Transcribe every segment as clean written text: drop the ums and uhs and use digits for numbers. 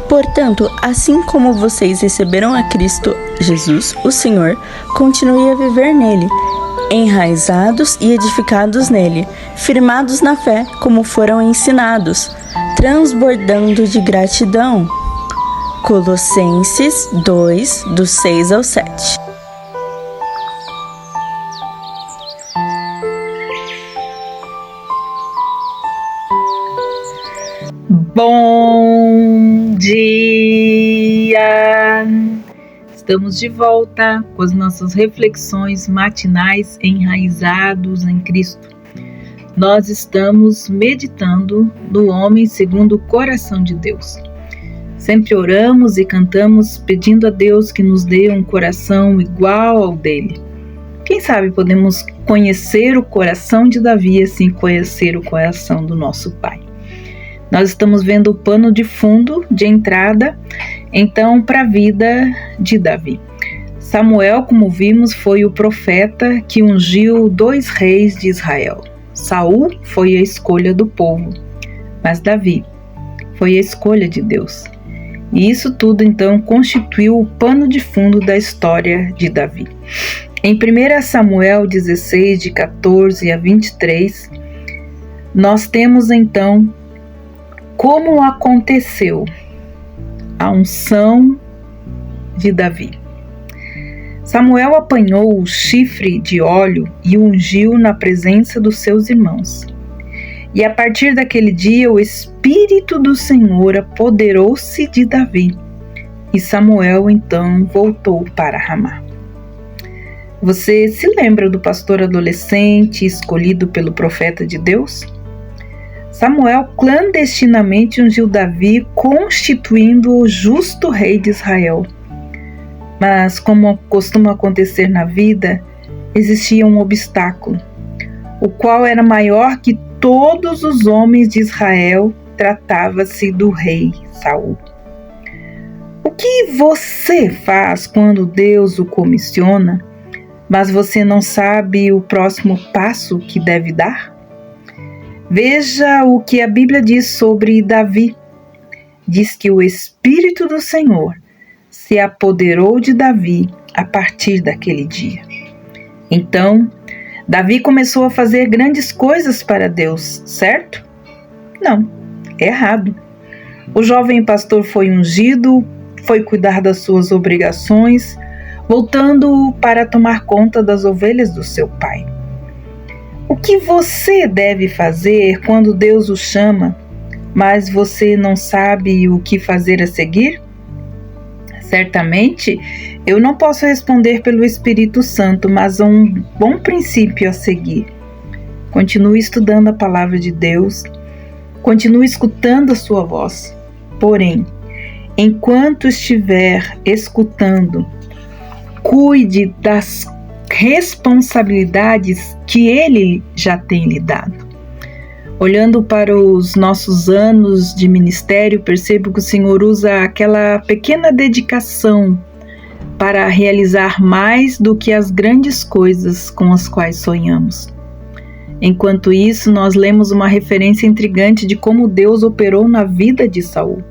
Portanto, assim como vocês receberam a Cristo Jesus, o Senhor, continue a viver nele, enraizados e edificados nele, firmados na fé, como foram ensinados, transbordando de gratidão. Colossenses 2, do 6 ao 7. Bom dia! Estamos de volta com as nossas reflexões matinais enraizados em Cristo. Nós estamos meditando no homem segundo o coração de Deus. Sempre oramos e cantamos pedindo a Deus que nos dê um coração igual ao dele. Quem sabe podemos conhecer o coração de Davi e assim conhecer o coração do nosso Pai. Nós estamos vendo o pano de fundo, de entrada, então, para a vida de Davi. Samuel, como vimos, foi o profeta que ungiu 2 reis de Israel. Saul foi a escolha do povo, mas Davi foi a escolha de Deus. E isso tudo, então, constituiu o pano de fundo da história de Davi. Em 1 Samuel 16, de 14 a 23, nós temos, então, como aconteceu a unção de Davi. Samuel apanhou o chifre de óleo e o ungiu na presença dos seus irmãos. E a partir daquele dia o Espírito do Senhor apoderou-se de Davi. E Samuel então voltou para Ramá. Você se lembra do pastor adolescente escolhido pelo profeta de Deus? Samuel clandestinamente ungiu Davi, constituindo o justo rei de Israel. Mas, como costuma acontecer na vida, existia um obstáculo, o qual era maior que todos os homens de Israel. Tratava-se do rei Saul. O que você faz quando Deus o comissiona, mas você não sabe o próximo passo que deve dar? Veja o que a Bíblia diz sobre Davi. Diz que o Espírito do Senhor se apoderou de Davi a partir daquele dia. Então, Davi começou a fazer grandes coisas para Deus, certo? Não, errado. O jovem pastor foi ungido, foi cuidar das suas obrigações, voltando para tomar conta das ovelhas do seu pai. O que você deve fazer quando Deus o chama, mas você não sabe o que fazer a seguir? Certamente, eu não posso responder pelo Espírito Santo, mas há um bom princípio a seguir. Continue estudando a palavra de Deus, continue escutando a sua voz. Porém, enquanto estiver escutando, cuide das responsabilidades que Ele já tem lhe dado. Olhando para os nossos anos de ministério, percebo que o Senhor usa aquela pequena dedicação para realizar mais do que as grandes coisas com as quais sonhamos. Enquanto isso, nós lemos uma referência intrigante de como Deus operou na vida de Saul.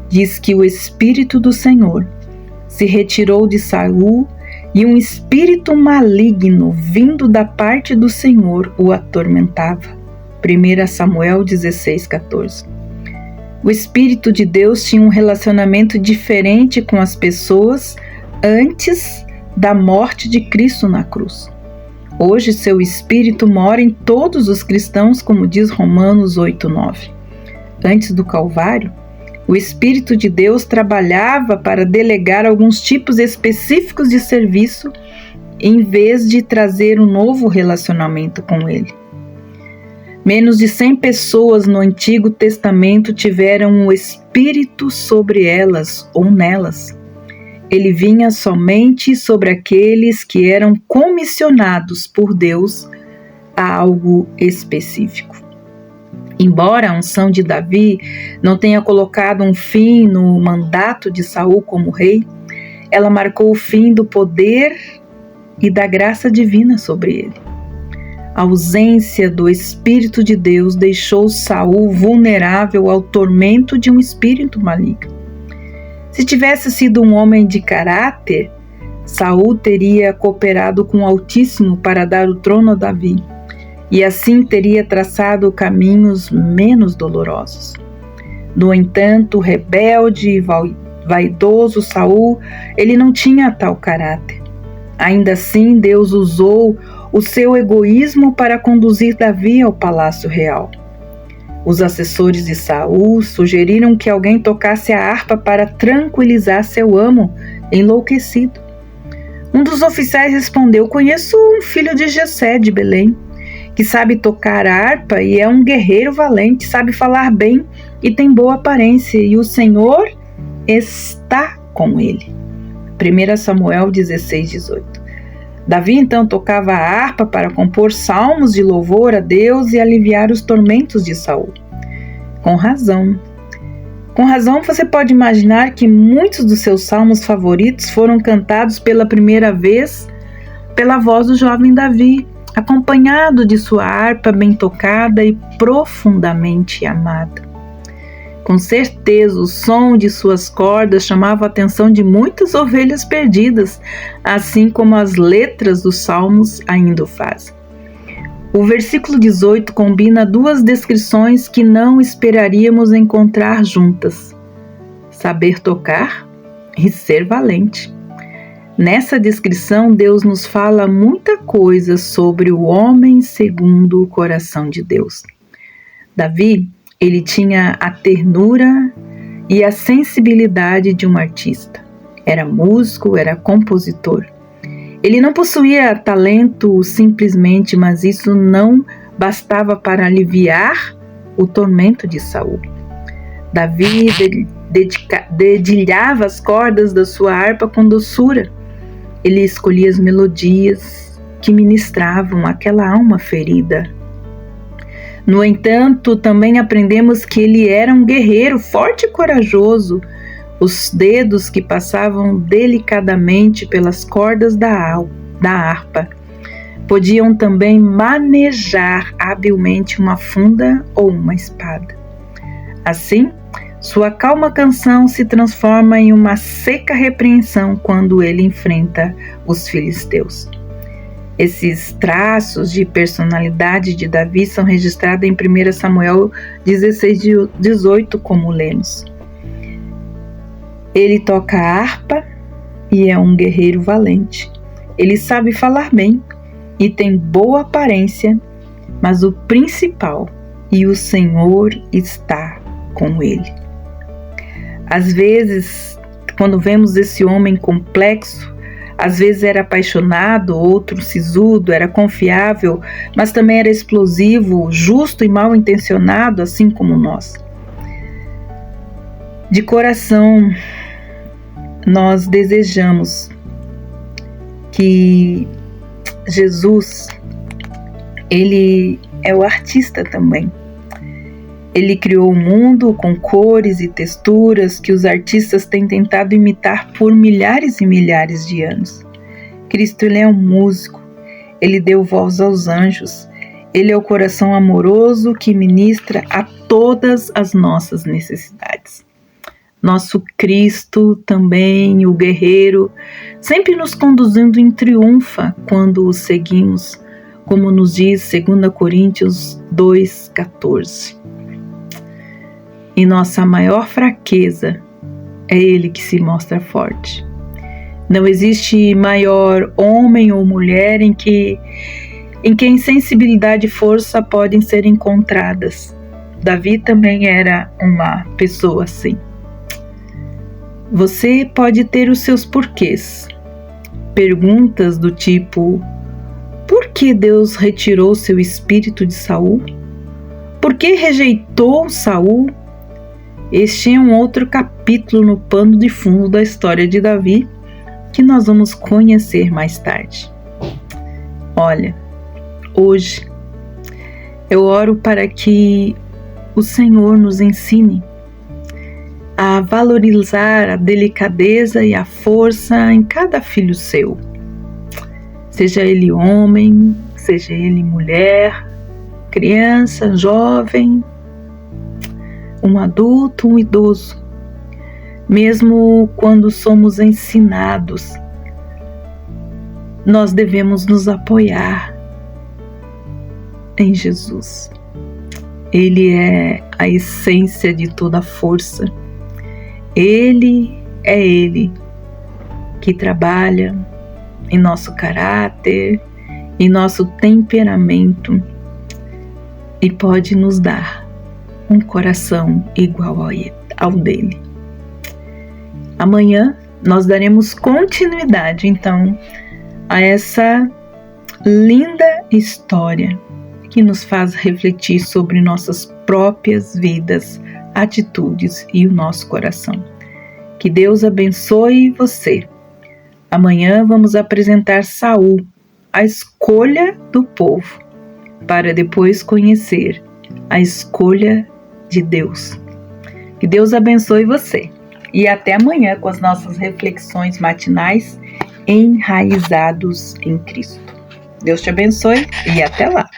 Diz que o Espírito do Senhor se retirou de Saul e um espírito maligno vindo da parte do Senhor o atormentava. 1 Samuel 16, 14. O Espírito de Deus tinha um relacionamento diferente com as pessoas antes da morte de Cristo na cruz. Hoje, seu Espírito mora em todos os cristãos, como diz Romanos 8, 9. Antes do Calvário, o Espírito de Deus trabalhava para delegar alguns tipos específicos de serviço, em vez de trazer um novo relacionamento com Ele. Menos de 100 pessoas no Antigo Testamento tiveram o Espírito sobre elas ou nelas. Ele vinha somente sobre aqueles que eram comissionados por Deus a algo específico. Embora a unção de Davi não tenha colocado um fim no mandato de Saul como rei, ela marcou o fim do poder e da graça divina sobre ele. A ausência do Espírito de Deus deixou Saul vulnerável ao tormento de um espírito maligno. Se tivesse sido um homem de caráter, Saul teria cooperado com o Altíssimo para dar o trono a Davi, e assim teria traçado caminhos menos dolorosos. No entanto, rebelde e vaidoso Saul, ele não tinha tal caráter. Ainda assim, Deus usou o seu egoísmo para conduzir Davi ao palácio real. Os assessores de Saul sugeriram que alguém tocasse a harpa para tranquilizar seu amo enlouquecido. Um dos oficiais respondeu: "Conheço um filho de Jessé de Belém, que sabe tocar a harpa e é um guerreiro valente, sabe falar bem e tem boa aparência, e o Senhor está com ele." 1 Samuel 16:18. Davi então tocava a harpa para compor salmos de louvor a Deus e aliviar os tormentos de Saul. Com razão. Com razão, você pode imaginar que muitos dos seus salmos favoritos foram cantados pela primeira vez pela voz do jovem Davi, acompanhado de sua harpa bem tocada e profundamente amada. Com certeza, o som de suas cordas chamava a atenção de muitas ovelhas perdidas, assim como as letras dos salmos ainda o fazem. O versículo 18 combina duas descrições que não esperaríamos encontrar juntas: saber tocar e ser valente. Nessa descrição, Deus nos fala muita coisa sobre o homem segundo o coração de Deus. Davi, ele tinha a ternura e a sensibilidade de um artista. Era músico, era compositor. Ele não possuía talento simplesmente, mas isso não bastava para aliviar o tormento de Saul. Davi dedilhava as cordas da sua harpa com doçura. Ele escolhia as melodias que ministravam aquela alma ferida. No entanto, também aprendemos que ele era um guerreiro forte e corajoso. Os dedos que passavam delicadamente pelas cordas da harpa podiam também manejar habilmente uma funda ou uma espada. Assim, sua calma canção se transforma em uma seca repreensão quando ele enfrenta os filisteus. Esses traços de personalidade de Davi são registrados em 1 Samuel 16:18, como lemos. Ele toca a harpa e é um guerreiro valente. Ele sabe falar bem e tem boa aparência, mas o principal, e o Senhor está com ele. Às vezes, quando vemos esse homem complexo, às vezes era apaixonado, outro sisudo, era confiável, mas também era explosivo, justo e mal intencionado, assim como nós. De coração, nós desejamos que Jesus, ele é o artista também. Ele criou o mundo com cores e texturas que os artistas têm tentado imitar por milhares e milhares de anos. Cristo, ele é um músico, ele deu voz aos anjos, ele é o coração amoroso que ministra a todas as nossas necessidades. Nosso Cristo também, o guerreiro, sempre nos conduzindo em triunfo quando o seguimos, como nos diz 2 Coríntios 2:14. Em nossa maior fraqueza, é Ele que se mostra forte. Não existe maior homem ou mulher em quem sensibilidade e força podem ser encontradas. Davi também era uma pessoa assim. Você pode ter os seus porquês. Perguntas do tipo: por que Deus retirou seu espírito de Saul? Por que rejeitou Saul? Este é um outro capítulo no pano de fundo da história de Davi, que nós vamos conhecer mais tarde. Olha, hoje eu oro para que o Senhor nos ensine a valorizar a delicadeza e a força em cada filho seu. Seja ele homem, seja ele mulher, criança, jovem, um adulto, um idoso. Mesmo quando somos ensinados, nós devemos nos apoiar em Jesus. Ele é a essência de toda força. Ele é Ele que trabalha em nosso caráter, em nosso temperamento e pode nos dar um coração igual ao dele. Amanhã nós daremos continuidade, então, a essa linda história que nos faz refletir sobre nossas próprias vidas, atitudes e o nosso coração. Que Deus abençoe você. Amanhã vamos apresentar Saul, a escolha do povo, para depois conhecer a escolha de Deus. Que Deus abençoe você. E até amanhã com as nossas reflexões matinais enraizados em Cristo. Deus te abençoe e até lá!